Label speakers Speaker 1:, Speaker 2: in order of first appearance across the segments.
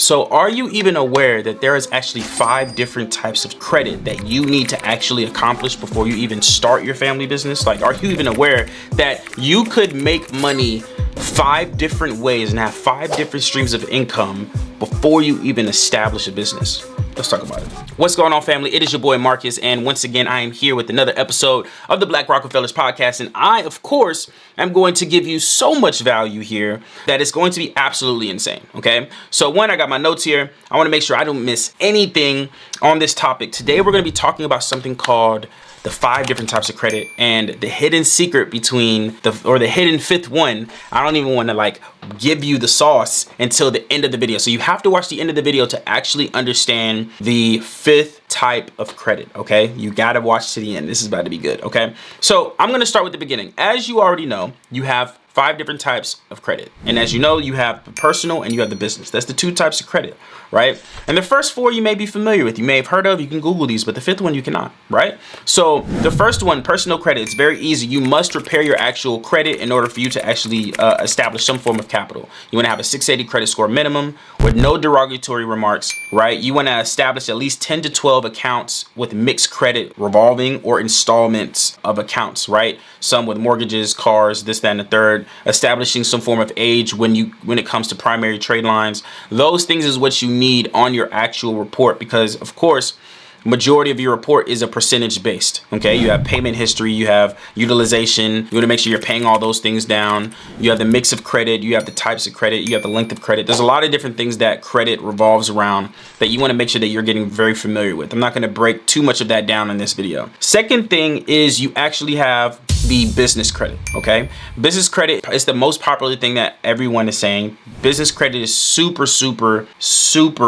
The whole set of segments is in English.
Speaker 1: So are you even aware that there is actually 5 different types of credit that you need to actually accomplish before you even start your family business? Like, are you even aware that you could make money 5 different ways and have 5 different streams of income before you even establish a business? Let's talk about it. What's going on, family? It is your boy Marcus, and once again, I am here with another episode of the Black Rockefellers podcast. And I, of course, am going to give you so much value here that it's going to be absolutely insane. Okay. So one, I got my notes here. I want to make sure I don't miss anything on this topic. Today, we're going to be talking about something called the 5 different types of credit and the hidden secret between the hidden 5th one. I don't even want to give you the sauce until the end of the video. So you have to watch the end of the video to actually understand the 5th type of credit. Okay. You got to watch to the end. This is about to be good. Okay. So I'm going to start with the beginning. As you already know, you have 5 different types of credit. And as you know, you have the personal and you have the business. That's the 2 types of credit, right? And the first 4 you may be familiar with, you may have heard of, you can Google these, but the 5th one you cannot, right? So the first one, personal credit, it's very easy. You must repair your actual credit in order for you to actually establish some form of capital. You want to have a 680 credit score minimum with no derogatory remarks, right? You want to establish at least 10 to 12 accounts with mixed credit, revolving or installments of accounts, right? Some with mortgages, cars, this, that, and the third. Establishing some form of age when it comes to primary trade lines. Those things is what you need on your actual report, because of course majority of your report is a percentage based. Okay, you have payment history, you have utilization, you want to make sure you're paying all those things down. You have the mix of credit, you have the types of credit, you have the length of credit. There's a lot of different things that credit revolves around that you want to make sure that you're getting very familiar with. I'm not going to break too much of that down in this video. Second thing is you actually have the business credit. Okay, business credit is the most popular thing that everyone is saying. Business credit is super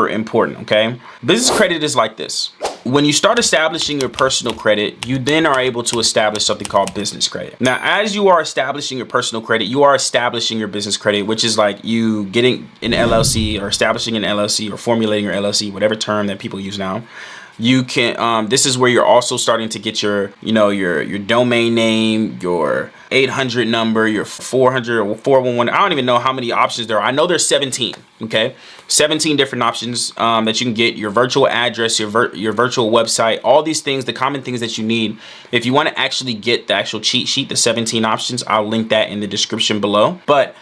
Speaker 1: important. Okay, business credit is like this. When you start establishing your personal credit, you then are able to establish something called business credit. Now, as you are establishing your personal credit, you are establishing your business credit, which is like you getting an LLC or establishing an LLC or formulating your LLC, whatever term that people use now. You can, this is where you're also starting to get your, your domain name, your 800 number, your 400 or 411. I don't even know how many options there are. I know there's 17. Okay, 17 different options that you can get. Your virtual address, your virtual website, all these things, the common things that you need. If you want to actually get the actual cheat sheet, the 17 options, I'll link that in the description below. But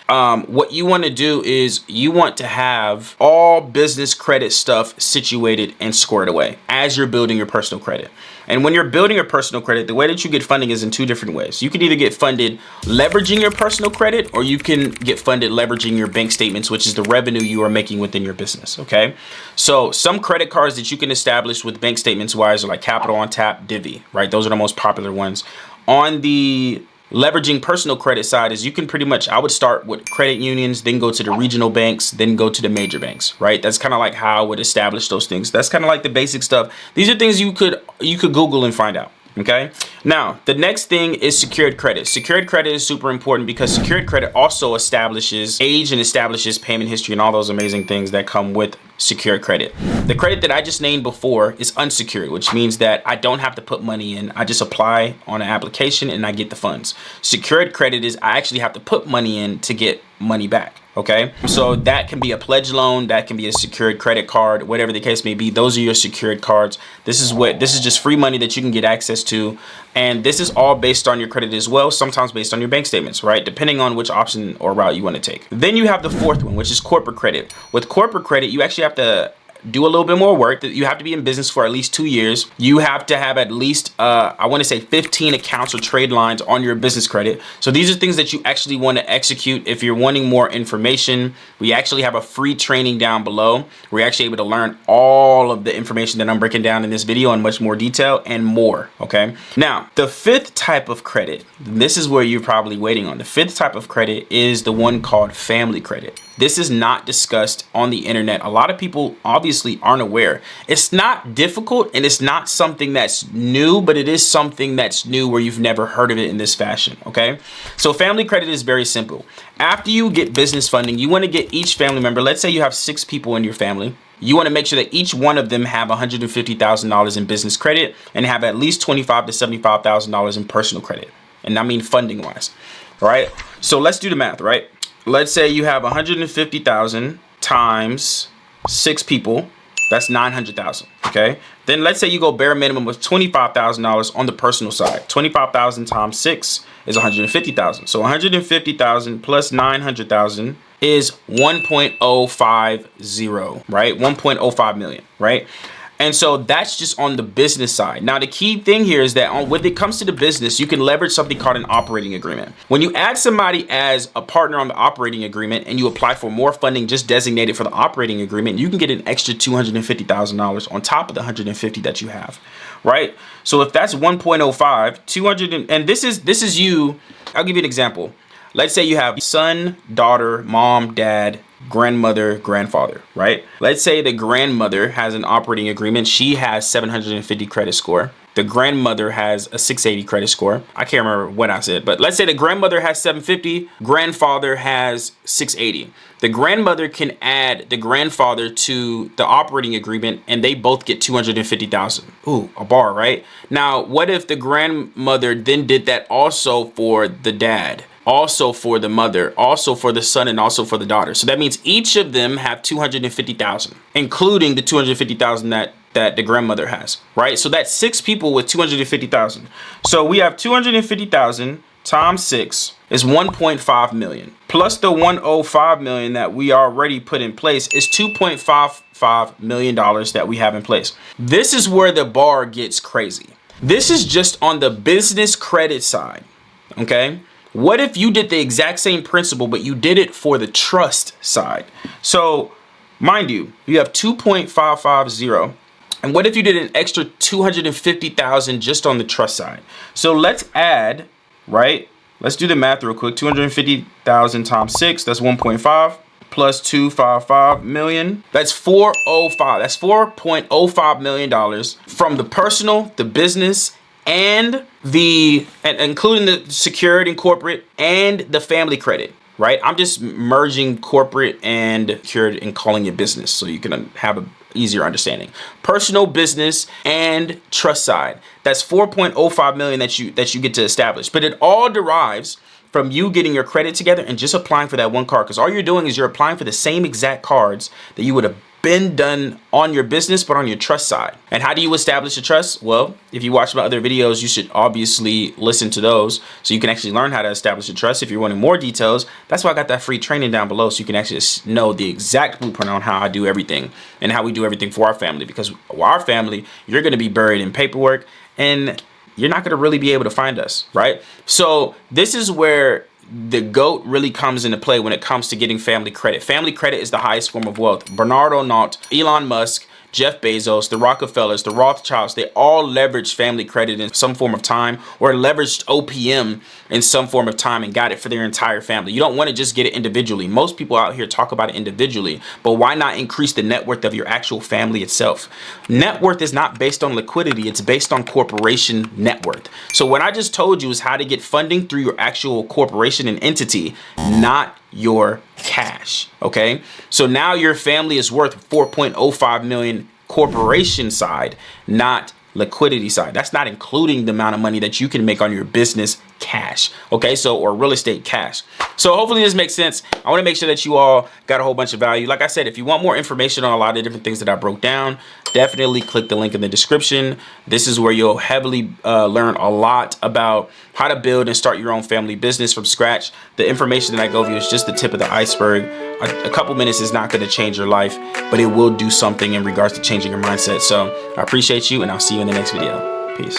Speaker 1: what you want to do is you want to have all business credit stuff situated and squared away as you're building your personal credit. And when you're building your personal credit, the way that you get funding is in 2 different ways. You can either get funded leveraging your personal credit, or you can get funded leveraging your bank statements, which is the revenue you are making within your business. Okay. So some credit cards that you can establish with bank statements wise are like Capital on Tap, Divvy, right? Those are the most popular ones. On the leveraging personal credit side is you can pretty much, I would start with credit unions, then go to the regional banks, then go to the major banks, right? That's kind of like how I would establish those things. That's kind of like the basic stuff. These are things you could Google and find out. Okay. Now, the next thing is secured credit. Secured credit is super important because secured credit also establishes age and establishes payment history and all those amazing things that come with secured credit. The credit that I just named before is unsecured, which means that I don't have to put money in. I just apply on an application and I get the funds. Secured credit is I actually have to put money in to get money back. Okay, so that can be a pledge loan, that can be a secured credit card, whatever the case may be. Those are your secured cards. This is just free money that you can get access to, and this is all based on your credit as well, sometimes based on your bank statements, right? Depending on which option or route you want to take. Then you have the 4th one, which is corporate credit. With corporate credit, you actually have to do a little bit more work. That you have to be in business for at least 2 years. You have to have at least, I want to say 15 accounts or trade lines on your business credit. So these are things that you actually want to execute. If you're wanting more information, we actually have a free training down below. We're actually able to learn all of the information that I'm breaking down in this video in much more detail and more. Okay. Now, the 5th type of credit, this is where you're probably waiting on. The 5th type of credit is the one called family credit. This is not discussed on the internet. A lot of people obviously aren't aware. It's not difficult and it's not something that's new, but it is something that's new where you've never heard of it in this fashion. Okay. So family credit is very simple. After you get business funding, you want to get each family member. Let's say you have 6 people in your family. You want to make sure that each one of them have $150,000 in business credit and have at least $25,000 to $75,000 in personal credit. And I mean funding wise. All right. So let's do the math, right? Let's say you have 150,000 times 6 people, that's 900,000. Okay. Then let's say you go bare minimum with $25,000 on the personal side. 25,000 times 6 is 150,000. So 150,000 plus 900,000 is 1.050, right? 1.05 million, right? And so that's just on the business side. Now, the key thing here is that when it comes to the business, you can leverage something called an operating agreement. When you add somebody as a partner on the operating agreement and you apply for more funding just designated for the operating agreement, you can get an extra $250,000 on top of the 150 that you have, right? So if that's 1.05, 200, and this is you, I'll give you an example. Let's say you have son, daughter, mom, dad, grandmother, grandfather, right? Let's say the grandmother has an operating agreement. She has 750 credit score. The grandmother has a 680 credit score. I can't remember what I said, but let's say the grandmother has 750, grandfather has 680. The grandmother can add the grandfather to the operating agreement and they both get 250,000. Ooh, a bar, right? Now, what if the grandmother then did that also for the dad? Also for the mother, also for the son, and also for the daughter. So that means each of them have 250,000, including the 250,000 that the grandmother has, right? So that's 6 people with 250,000. So we have 250,000 times 6 is 1.5 million. Plus the 105 million that we already put in place is $2.55 million that we have in place. This is where the bar gets crazy. This is just on the business credit side, okay? What if you did the exact same principle, but you did it for the trust side? So mind you, you have 2.550. And what if you did an extra 250,000 just on the trust side? So let's add, right? Let's do the math real quick. 250,000 times 6, that's 1.5 plus 255 million. That's 405. That's $4.05 million from the personal, the business, and including the secured and corporate and the family credit, right? I'm just merging corporate and secured and calling it business so you can have a easier understanding. Personal, business, and trust side. That's 4.05 million that you get to establish. But it all derives from you getting your credit together and just applying for that one card. Because all you're doing is you're applying for the same exact cards that you would have been done on your business, but on your trust side. And how do you establish a trust? Well, if you watch my other videos, you should obviously listen to those so you can actually learn how to establish a trust. If you're wanting more details, that's why I got that free training down below so you can actually know the exact blueprint on how I do everything and how we do everything for our family. Because our family, you're going to be buried in paperwork and you're not going to really be able to find us, right? So this is where the GOAT really comes into play when it comes to getting family credit. Family credit is the highest form of wealth. Bernard Arnault, Elon Musk, Jeff Bezos, the Rockefellers, the Rothschilds, they all leveraged family credit in some form of time or leveraged OPM in some form of time and got it for their entire family. You don't want to just get it individually. Most people out here talk about it individually, but why not increase the net worth of your actual family itself? Net worth is not based on liquidity. It's based on corporation net worth. So what I just told you is how to get funding through your actual corporation and entity, not your cash. Okay, so now your family is worth 4.05 million corporation side, not liquidity side. That's not including the amount of money that you can make on your business cash. Okay, so or real estate cash. So hopefully this makes sense. I want to make sure that you all got a whole bunch of value. Like I said, if you want more information on a lot of different things that I broke down, definitely click the link in the description. This is where you'll heavily learn a lot about how to build and start your own family business from scratch. The information that I go over is just the tip of the iceberg. A couple minutes is not going to change your life, but it will do something in regards to changing your mindset. So I appreciate you, and I'll see you in the next video. Peace.